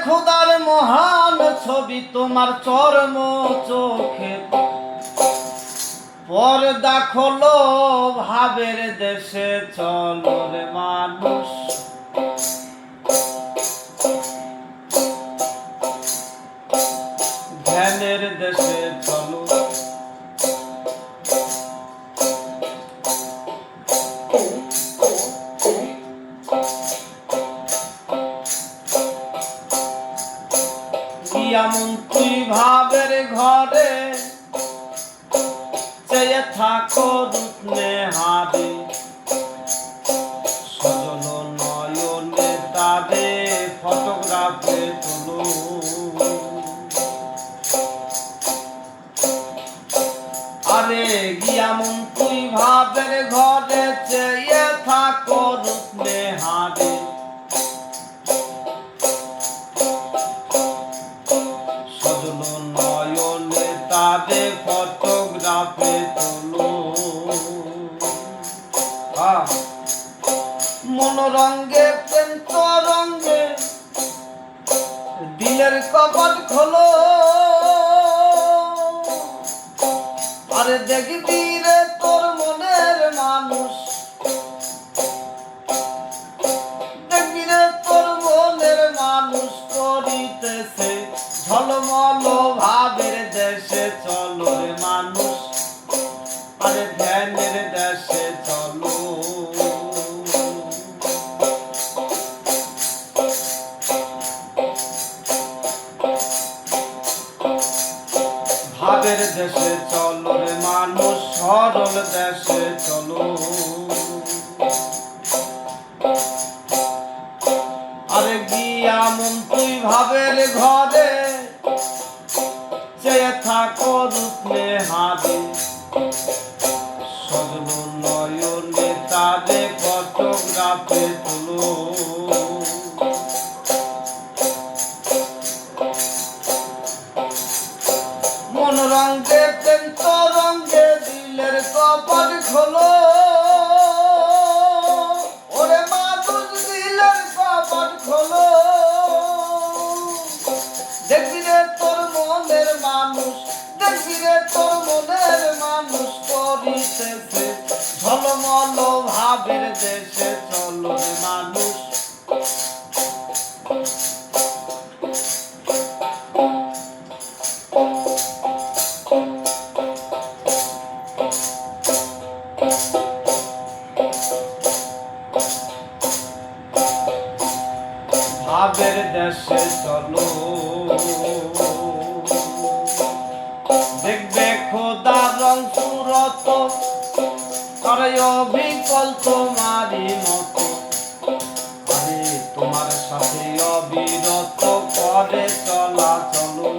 খোদার মহান ছবি তোমার চর্ম চোখে পর্দা খোলো ভাবের দেশে চলো রে মানুষ ধ্যানের দেশে চলো এমন তুই ভাবের ঘরে চেয়ে থাকো রূপ নেহারে সজল নয়নে তারে ফটোগ্রাফে তুলো আরে এমন তুই ভাবের ঘরে চেয়ে থাকো রূপ নেহারে নয়নে তারে ফটোগ্রাফে তুলো মনোরঙ্গে প্রেম তরঙ্গে দিলের কপাট খোলো আরে দেখবি রে তোর মনের মানুষ দেখবি রে তোর মনের মানুষ করিতেছে ঝলমল ভাবের দেশে চলো রে মানুষ আরে ধ্যানের দেশে চলো ভাবের দেশে চলো রে মানুষ সরল দেশে চলো আরে এমন তুই ভাবের ঘরে চেয়ে থাকো রূপ নেহারে সজল নয়নে তারে ফটোগ্রাফে তুলো মনোরঙ্গে প্রেম তরঙ্গে দিলের কপাট খোলো ওরে মানুষ দিলের কপাট খোলো দেখবি রে তোর মনের মানুষ দেখবি রে তোর মনের মানুষ করিতেছে ঝলমল ভাবের দেশে চলো রে মানুষ ভাবের দেশে চলো দেখবে খোদা রং সুরত করে অবিকল তোমারই মতো আরে তোমার সাথে অবিরত করে চলা চলো